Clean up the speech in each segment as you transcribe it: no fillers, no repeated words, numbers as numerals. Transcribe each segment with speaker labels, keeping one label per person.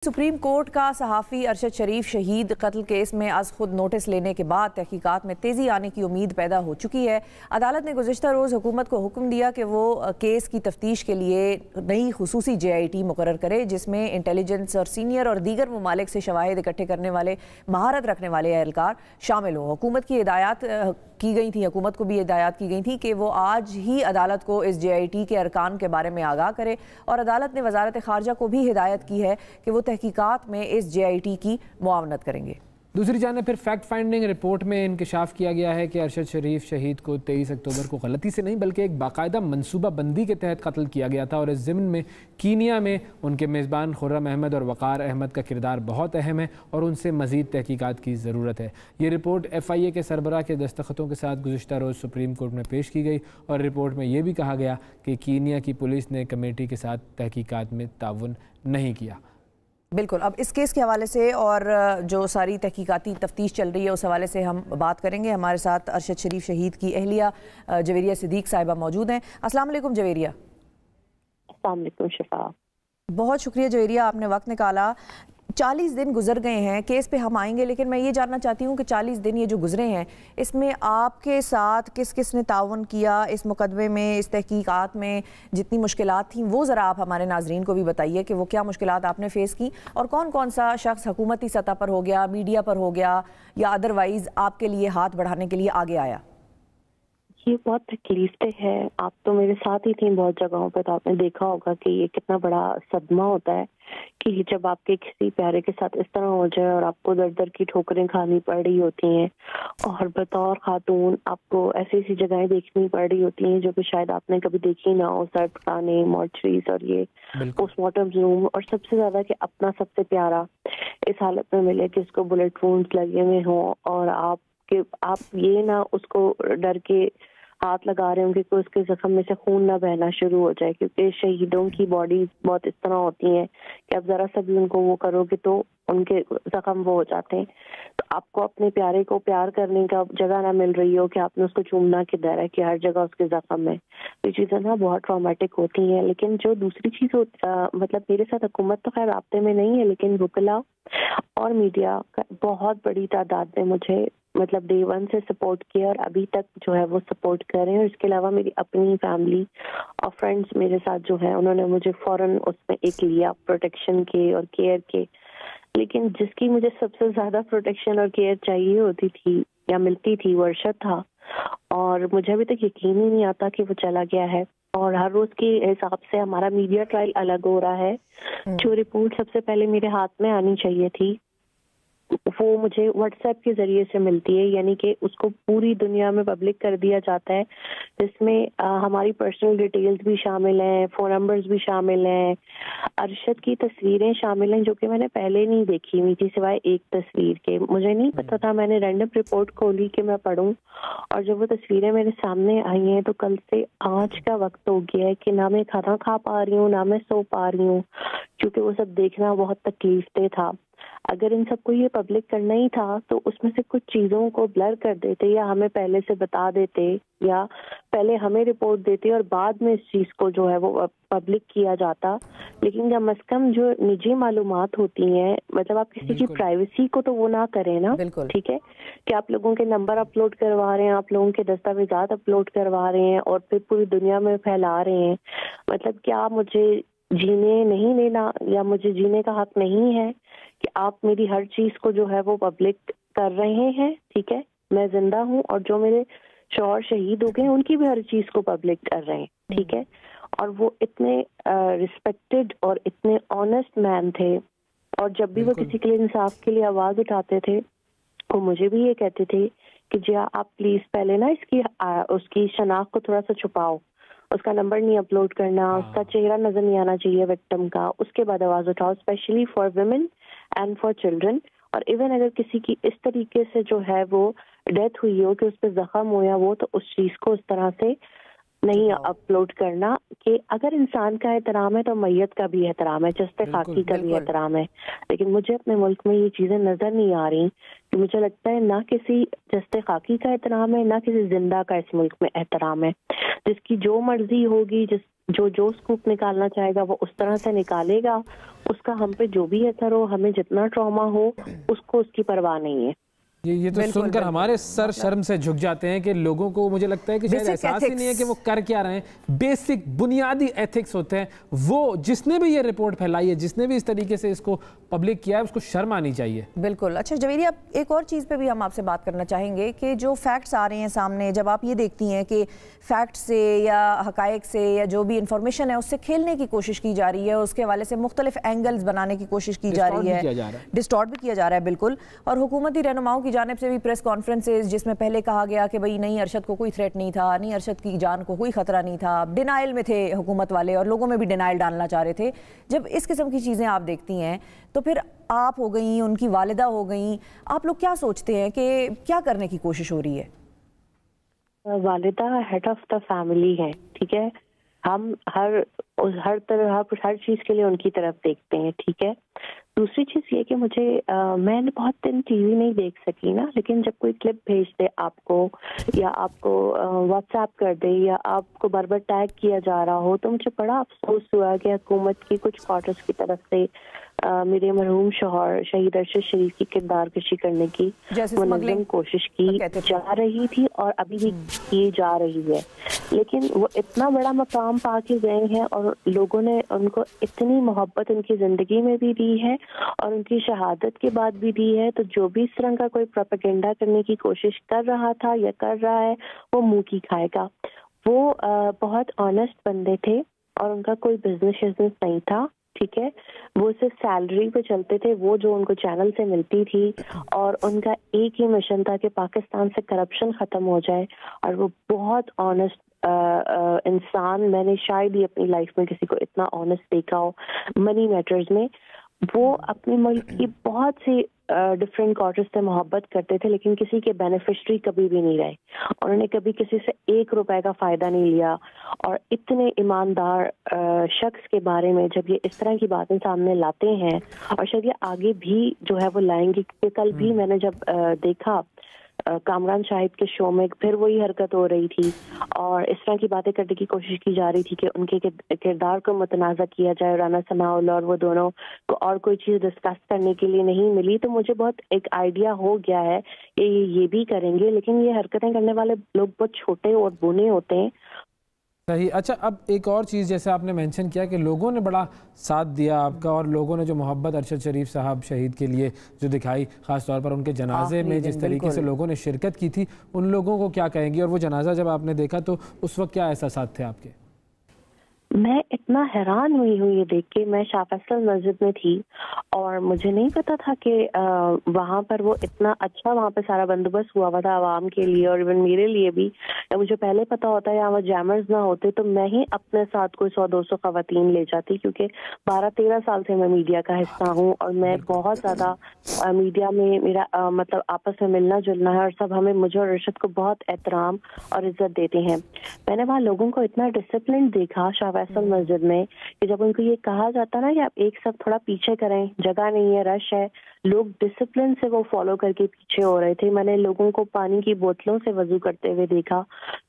Speaker 1: Supreme court का सहाफ़ी अरशद शरीफ शहीद कत्ल केस में आज खुद नोटिस लेने के बाद तहकीकात में तेज़ी आने की उम्मीद पैदा हो चुकी है। अदालत ने गुज़िश्ता रोज़ हुकूमत को हुक्म दिया कि वो केस की तफ्तीश के लिए नई खुसूसी JIT मुकर्रर करे, जिसमें इंटेलिजेंस और सीनियर और दीगर ममालिक से शवाहिद इकट्ठे करने वाले महारत रखने वाले एहलकार शामिल हों। हुकूमत को भी हिदायत की गई थी कि वो आज ही अदालत को इस JIT के अरकान के बारे में आगाह करे, और अदालत ने वज़ारत ख़ारजा को भी हिदायत की है कि वो तहकीकात में इस JIT की मुआवनत करेंगे।
Speaker 2: दूसरी जानिब फिर फैक्ट फाइंडिंग रिपोर्ट में इंकशाफ किया गया है कि अरशद शरीफ शहीद को 23 अक्टूबर को गलती से नहीं बल्कि एक बाकायदा मनसूबा बंदी के तहत कत्ल किया गया था, और इस ज़िम्न में कीनिया में उनके मेज़बान खुर्रम अहमद और वक़ार अहमद का किरदार बहुत अहम है और उनसे मज़ीद तहकीकात की ज़रूरत है। ये रिपोर्ट FIA के सरबराह के दस्तखतों के साथ गुज़िश्ता रोज़ सुप्रीम कोर्ट में पेश की गई, और रिपोर्ट में ये भी कहा गया कि कीनिया की पुलिस ने कमेटी के साथ तहकीकात में ताउन नहीं किया।
Speaker 1: बिल्कुल, अब इस केस के हवाले से और जो सारी तहकीकाती तफ्तीश चल रही है उस हवाले से हम बात करेंगे। हमारे साथ अरशद शरीफ शहीद की अहलिया जवेरिया सिद्दीक साहिबा मौजूद हैं। अस्सलाम वालेकुम जवेरिया।
Speaker 3: अस्सलाम वालेकुम शिफा।
Speaker 1: बहुत शुक्रिया जवेरिया, आपने वक्त निकाला। 40 दिन गुजर गए हैं, केस पे हम आएंगे, लेकिन मैं ये जानना चाहती हूँ कि 40 दिन ये जो गुजरे हैं इसमें आपके साथ किस किस ने ताउन किया इस मुकदमे में, इस तहकीकात में जितनी मुश्किलात थी वो ज़रा आप हमारे नाजरीन को भी बताइए कि वो क्या मुश्किलात आपने फ़ेस की, और कौन कौन सा शख्स हुकूमती सतह पर हो गया, मीडिया पर हो गया या अदरवाइज़ आपके लिए हाथ बढ़ाने के लिए आगे आया।
Speaker 3: ये बहुत तकलीफ है, आप तो मेरे साथ ही थी बहुत जगहों पे, तो आपने देखा होगा कि ये कितना बड़ा सदमा होता है कि जब आपके किसी प्यारे के साथ इस तरह हो जाए और आपको दर दर की ठोकरें खानी पड़ रही होती हैं, और बतौर खातून आपको ऐसी ऐसी जगहें देखनी पड़ रही होती हैं जो कि शायद आपने कभी देखी ना हो, सर पुराने मॉर्चरीज और ये पोस्टमार्टम रूम, और सबसे ज्यादा कि अपना सबसे प्यारा इस हालत में मिले कि उसको बुलेट वुंड्स लगे हुए हों, और आप ये ना उसको डर के हाथ लगा रहे होंगे कि उसके जख्म में से खून ना बहना शुरू हो जाए, क्योंकि शहीदों की बॉडी बहुत इस तरह होती हैं कि अब जरा सा भी उनको वो करोगे तो उनके जख्म वो हो जाते हैं। तो आपको अपने प्यारे को प्यार करने का जगह ना मिल रही हो कि आपने उसको चूमना किधर है, कि हर जगह उसके जख्म है, ये चीज़ें ना बहुत ट्रॉमेटिक होती हैं। लेकिन जो दूसरी चीज़ मतलब मेरे साथ हुकूमत तो खैर राब्ते में नहीं है, लेकिन वकला और मीडिया का बहुत बड़ी तादाद में मुझे मतलब Day 1 से सपोर्ट किया, और अभी तक जो है वो सपोर्ट कर रहे हैं। और इसके अलावा मेरी अपनी फैमिली और फ्रेंड्स मेरे साथ जो है उन्होंने मुझे फौरन उसमें एक लिया प्रोटेक्शन के और केयर के। लेकिन जिसकी मुझे सबसे ज्यादा प्रोटेक्शन और केयर चाहिए होती थी या मिलती थी वो अरशद था, और मुझे अभी तक यकीन ही नहीं आता कि वो चला गया है। और हर रोज के हिसाब से हमारा मीडिया ट्रायल अलग हो रहा है। जो रिपोर्ट सबसे पहले मेरे हाथ में आनी चाहिए थी वो मुझे व्हाट्सएप के जरिए से मिलती है, यानी कि उसको पूरी दुनिया में पब्लिक कर दिया जाता है, जिसमें हमारी पर्सनल डिटेल्स भी शामिल हैं, फ़ोन नंबर्स भी शामिल हैं, अरशद की तस्वीरें शामिल हैं जो कि मैंने पहले नहीं देखी हुई थी सिवाय एक तस्वीर के। मुझे नहीं पता था, मैंने रैंडम रिपोर्ट खोली कि मैं पढूं, और जब वो तस्वीरें मेरे सामने आई हैं तो कल से आज का वक्त हो गया है कि ना मैं खाना खा पा रही हूँ ना मैं सो पा रही हूँ, क्योंकि वो सब देखना बहुत तकलीफदेह था। अगर इन सबको ये पब्लिक करना ही था तो उसमें से कुछ चीज़ों को ब्लर कर देते या हमें पहले से बता देते, या पहले हमें रिपोर्ट देते और बाद में इस चीज़ को जो है वो पब्लिक किया जाता। लेकिन कम से कम जो निजी मालूमात होती हैं, मतलब आप किसी की प्राइवेसी को तो वो ना करें ना, ठीक है, कि आप लोगों के नंबर अपलोड करवा रहे हैं, आप लोगों के दस्तावेजात अपलोड करवा रहे हैं और फिर पूरी दुनिया में फैला रहे हैं। मतलब क्या मुझे जीने नहीं देना या मुझे जीने का हक नहीं है कि आप मेरी हर चीज को जो है वो पब्लिक कर रहे हैं? ठीक है, मैं जिंदा हूँ और जो मेरे शौहर शहीद हो गए उनकी भी हर चीज को पब्लिक कर रहे हैं, ठीक है। और वो इतने रिस्पेक्टेड और इतने ऑनेस्ट मैन थे, और जब भी वो किसी के लिए इंसाफ के लिए आवाज उठाते थे वो मुझे भी ये कहते थे कि जी आप प्लीज पहले ना उसकी शनाख्त को थोड़ा सा छुपाओ, उसका नंबर नहीं अपलोड करना, उसका चेहरा नजर नहीं आना चाहिए विक्टिम का, उसके बाद आवाज उठाओ, specially for women and for children. और इवन अगर किसी की इस तरीके से जो है वो डेथ हुई हो कि उस पर जख्म हो या वो, तो उस चीज को उस तरह से नहीं अपलोड करना, कि अगर इंसान का एहतराम है तो मैयत का भी एहतराम है, जस्ते खाकी का भी एहतराम है। लेकिन मुझे अपने मुल्क में ये चीजें नजर नहीं आ रही, कि मुझे लगता है ना किसी जस्ते खाकी का एहतराम है ना किसी जिंदा का इस मुल्क में एहतराम है। जिसकी जो मर्जी होगी, जो स्कूप निकालना चाहेगा वो उस तरह से निकालेगा, उसका हम पे जो भी असर हो, हमें जितना ट्रॉमा हो, उसको उसकी परवाह नहीं है।
Speaker 2: ये तो सुनकर हमारे सर शर्म से झुक जाते हैं कि लोगों को, मुझे लगता है कि शायद एहसास ही नहीं है कि वो कर क्या रहे हैं। बेसिक बुनियादी एथिक्स होते हैं, वो जिसने भी ये रिपोर्ट फैलाई है, जिसने भी इस तरीके से इसको पब्लिक किया है, उसको शर्म आनी चाहिए।
Speaker 1: बिल्कुल। अच्छा जवेरी, अब एक और चीज़ पे भी हम आपसे बात करना चाहेंगे कि जो फैक्ट्स आ रहे हैं सामने, जब आप ये देखती हैं कि फैक्ट से या हकायक से या जो भी इंफॉर्मेशन है उससे खेलने की कोशिश की जा रही है, उसके हवाले से मुख्तलिफ एंगल्स बनाने की कोशिश की जा रही है, डिस्टॉर्ट भी किया जा रहा है, बिल्कुल। और हुकूमती रहनुमाओं की जानिब से भी प्रेस कॉन्फ्रेंसेस जिसमें पहले कहा गया कि भाई नहीं, अरशद को कोई थ्रेट नहीं था, नहीं अरशद की जान को कोई खतरा नहीं था, डिनाइल में थे हुकूमत वाले और लोगों में भी डिनाइल डालना चाह रहे थे। जब इस किस्म की चीज़ें आप देखती हैं तो फिर आप हो गई, उनकी वालिदा हो गई, आप लोग क्या सोचते हैं कि क्या करने की कोशिश हो रही है?
Speaker 3: वालिदा हेड ऑफ द फैमिली है, ठीक है, हम हर तरह हर चीज के लिए उनकी तरफ देखते हैं, ठीक है। दूसरी चीज ये कि मुझे मैंने बहुत दिन टीवी नहीं देख सकी ना, लेकिन जब कोई क्लिप भेज दे आपको या आपको व्हाट्सएप कर दे या आपको बार बार टैग किया जा रहा हो, तो मुझे बड़ा अफसोस हुआ कि हुकूमत की कुछ क्वार्टर्स की तरफ से मेरे मरहूम शौहर शहीद अरशद शरीफ की किरदार कशी करने की मुनज़्ज़म कोशिश की जा रही थी और अभी भी की जा रही है। लेकिन वो इतना बड़ा मकाम पा के गए हैं और लोगों ने उनको इतनी मोहब्बत उनकी ज़िंदगी में भी दी है और उनकी शहादत के बाद भी दी है, तो जो भी इस तरह का कोई प्रोपेगेंडा करने की कोशिश कर रहा था या कर रहा है वो मुंह की खाएगा। वो बहुत ऑनेस्ट बंदे थे और उनका कोई बिजनेस नहीं था, ठीक है। वो सिर्फ सैलरी पे चलते थे, वो जो उनको चैनल से मिलती थी, और उनका एक ही मिशन था कि पाकिस्तान से करप्शन खत्म हो जाए। और वो बहुत ऑनेस्ट इंसान, मैंने शायद ही अपनी लाइफ में किसी को इतना ऑनेस्ट देखा हो मनी मैटर्स में। वो अपने मुल्क की बहुत सी डिफरेंट क्वार्टर्स से मोहब्बत करते थे, लेकिन किसी के बेनिफिशरी कभी भी नहीं रहे। उन्होंने कभी किसी से 1 रुपए का फायदा नहीं लिया। और इतने ईमानदार शख्स के बारे में जब ये इस तरह की बातें सामने लाते हैं, और शायद ये आगे भी जो है वो लाएंगे, क्योंकि कल भी मैंने जब देखा कामरान शाहिद के शो में फिर वही हरकत हो रही थी और इस तरह की बातें करने की कोशिश की जा रही थी कि उनके किरदार को मुतनाज़ा किया जाए। राना सनाउल्लाह और वो दोनों को और कोई चीज़ डिस्कस करने के लिए नहीं मिली। तो मुझे बहुत एक आइडिया हो गया है कि ये भी करेंगे, लेकिन ये हरकतें करने वाले लोग बहुत छोटे और बुने होते हैं।
Speaker 2: सही। अच्छा, अब एक और चीज़, जैसे आपने मेंशन किया कि लोगों ने बड़ा साथ दिया आपका और लोगों ने जो मोहब्बत अरशद शरीफ साहब शहीद के लिए जो दिखाई, ख़ास तौर पर उनके जनाजे में जिस तरीके से लोगों ने शिरकत की थी, उन लोगों को क्या कहेंगी? और वो जनाजा जब आपने देखा तो उस वक्त क्या एहसासात थे आपके?
Speaker 3: मैं इतना हैरान हुई हूँ ये देख के। मैं शाह फैसल मस्जिद में थी और मुझे नहीं पता था कि वहाँ पर वो इतना अच्छा वहाँ पे सारा बंदोबस्त हुआ था आवाम के लिए और इवन मेरे लिए भी। मुझे पहले पता होता है यहाँ वो जैमर्स ना होते तो मैं ही अपने साथ कोई 100-200 खवातीन ले जाती, क्योंकि 12-13 साल से मैं मीडिया का हिस्सा हूँ और मैं बहुत ज़्यादा मीडिया में मेरा मतलब आपस में मिलना जुलना है और सब हमें, मुझे और अरशद को बहुत एहतराम और इज्जत देते हैं। मैंने वहाँ लोगों को इतना डिसिप्लिन देखा शाह फैसल मस्जिद में कि जब उनको ये कहा जाता ना कि आप एक सब थोड़ा पीछे करें, जगह नहीं है, रश है, लोग डिसिप्लिन से वो फॉलो करके पीछे हो रहे थे। मैंने लोगों को पानी की बोतलों से वजू करते हुए देखा।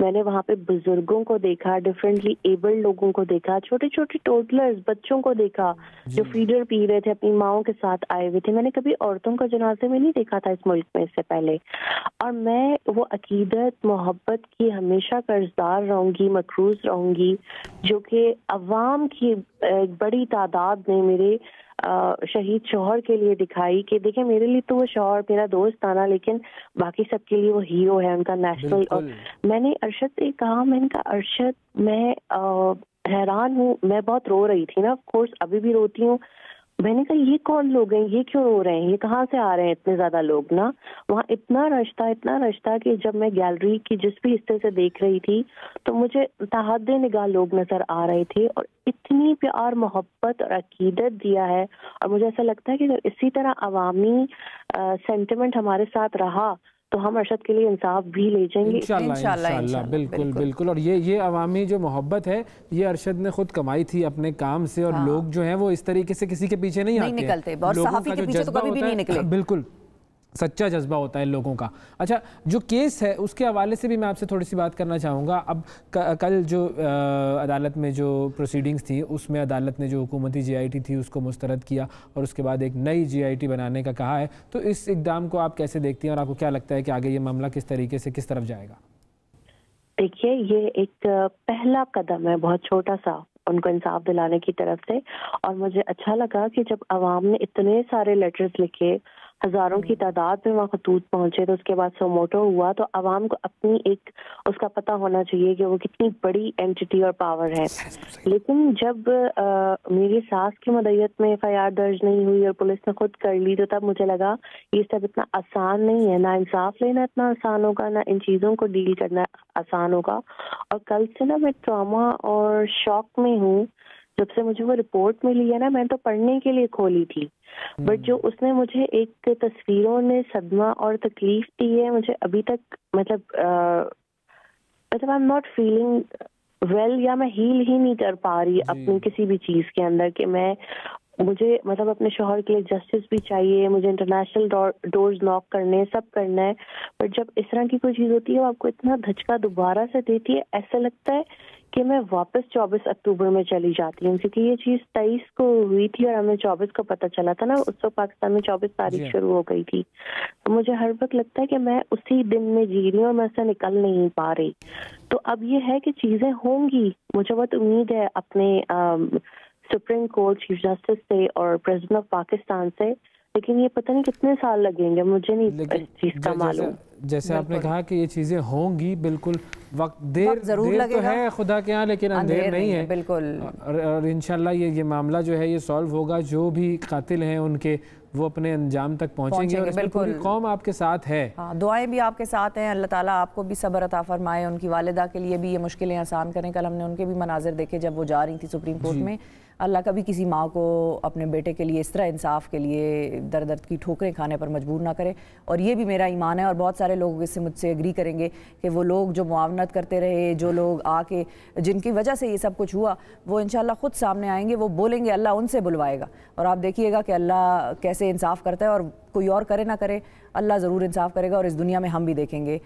Speaker 3: मैंने वहाँ पे बुजुर्गों को देखा, डिफरेंटली एबल्ड लोगों को देखा, छोटे छोटे टोडलर्स बच्चों को देखा जो फीडर पी रहे थे, अपनी माओं के साथ आए हुए थे। मैंने कभी औरतों को जनाजे में नहीं देखा था इस मुल्क में इससे पहले। और मैं वो अकीदत मोहब्बत की हमेशा कर्जदार रहूंगी, मकरूज रहूंगी, जो कि अवाम की एक बड़ी तादाद ने मेरे शहीद शौहर के लिए दिखाई कि देखें, मेरे लिए तो वो शौहर मेरा दोस्त था ना, लेकिन बाकी सबके लिए वो हीरो है, उनका नेशनल। और मैंने अरशद से कहा, मैंने कहा अरशद मैं हैरान हूँ, मैं बहुत रो रही थी ना, ऑफ कोर्स अभी भी रोती हूँ। मैंने कहा ये कौन लोग हैं, ये क्यों रो रहे हैं, ये कहाँ से आ रहे हैं इतने ज्यादा लोग ना। वहाँ इतना रश था कि जब मैं गैलरी की जिस भी हिस्से से देख रही थी तो मुझे तहद्दे निगाह लोग नजर आ रहे थे और इतनी प्यार मोहब्बत और अकीदत दिया है। और मुझे ऐसा लगता है कि अगर इसी तरह अवामी सेंटिमेंट हमारे साथ रहा तो हम अरशद के लिए इंसाफ भी ले जाएंगे
Speaker 2: इंशाल्लाह। बिल्कुल बिल्कुल। और ये अवामी जो मोहब्बत है ये अरशद ने खुद कमाई थी अपने काम से। और लोग जो हैं वो इस तरीके से किसी के पीछे नहीं आते,
Speaker 1: निकलते और सहाफी के पीछे तो कभी भी नहीं निकले।
Speaker 2: बिल्कुल। सच्चा जज्बा होता है लोगों का। अच्छा, जो केस है उसके हवाले से भी मैं आपसे थोड़ी सी बात करना चाहूँगा। अब कल जो अदालत में जो प्रोसीडिंग्स थी उसमें अदालत ने जो हुकूमती GIT थी उसको मुस्तरद किया और उसके बाद एक नई GIT बनाने का कहा है, तो इस इक़दाम को आप कैसे देखती हैं और आपको क्या लगता है कि आगे ये मामला किस तरीके से किस तरफ जाएगा?
Speaker 3: देखिए, ये एक पहला कदम है, बहुत छोटा सा, उनको इंसाफ दिलाने की तरफ से। और मुझे अच्छा लगा कि जब अवाम ने इतने सारे लेटर्स लिखे, हजारों की तादाद में वहाँ खतूत पहुंचे, तो उसके बाद सोमोटो हुआ, तो अवाम को अपनी एक उसका पता होना चाहिए कि वो कितनी बड़ी एंटिटी और पावर है। लेकिन जब मेरी सास की मदयत में FIR दर्ज नहीं हुई और पुलिस ने खुद कर ली, तो तब मुझे लगा ये सब इतना आसान नहीं है, ना इंसाफ लेना इतना आसान होगा, ना इन चीज़ों को डील करना आसान होगा। और कल से ना मैं ट्रॉमा और शॉक में हूँ। जब से मुझे वो रिपोर्ट मिली है ना, मैं तो पढ़ने के लिए खोली थी, बट जो उसने मुझे एक तस्वीरों ने सदमा और तकलीफ दी है, मुझे अभी तक मतलब I am not feeling well, या मैं हील ही नहीं कर पा रही अपनी किसी भी चीज़ के अंदर कि मुझे मतलब अपने शौहर के लिए जस्टिस भी चाहिए, मुझे इंटरनेशनल डोर्स नॉक करने हैं, सब करना है। बट जब इस तरह की कोई चीज़ होती है वो आपको इतना धचका दोबारा से देती है, ऐसा लगता है कि मैं वापस 24 अक्टूबर में चली जाती हूँ, क्योंकि ये चीज़ 23 को हुई थी और हमें 24 को पता चला था ना, उस वक्त पाकिस्तान में 24 तारीख शुरू हो गई थी। तो मुझे हर वक्त लगता है कि मैं उसी दिन में जी रही हूँ और मैं उससे निकल नहीं पा रही। तो अब ये है कि चीज़ें होंगी, मुझे बहुत उम्मीद है अपने सुप्रीम कोर्ट चीफ जस्टिस से और प्रेसिडेंट ऑफ पाकिस्तान से, लेकिन ये पता नहीं कितने साल लगेंगे, मुझे नहीं इस चीज़ का मालूम।
Speaker 2: जैसे आपने कहा कि ये चीज़ें होंगी, बिल्कुल देर तो है खुदा के यहाँ, लेकिन अंधेर नहीं है,
Speaker 1: बिल्कुल।
Speaker 2: और इंशाल्लाह ये मामला जो है ये सॉल्व होगा, जो भी कातिल हैं उनके वो अपने अंजाम तक पहुंचेंगे और इसमें पूरी कौम आपके साथ है।
Speaker 1: हाँ, दुआएं भी आपके साथ हैं। अल्लाह ताला आपको भी सब्र अता फरमाए, उनकी वालिदा के लिए भी ये मुश्किलें आसान करें। कल हमने उनके भी मनाजिर देखे जब वो जा रही थी सुप्रीम कोर्ट में। अल्लाह कभी किसी माँ को अपने बेटे के लिए इस तरह इंसाफ के लिए दर दर्द की ठोकरें खाने पर मजबूर ना करे। और ये भी मेरा ईमान है और बहुत सारे लोग इससे मुझसे एग्री करेंगे कि वो लोग जो मुआवनत करते रहे, जो लोग आके जिनकी वजह से ये सब कुछ हुआ, वो इंशाल्लाह खुद सामने आएंगे, वो बोलेंगे, अल्लाह उनसे बुलवाएगा। और आप देखिएगा कि अल्लाह कैसे इंसाफ करता है, और कोई और करे ना करे, अल्लाह ज़रूर इंसाफ करेगा। और इस दुनिया में हम भी देखेंगे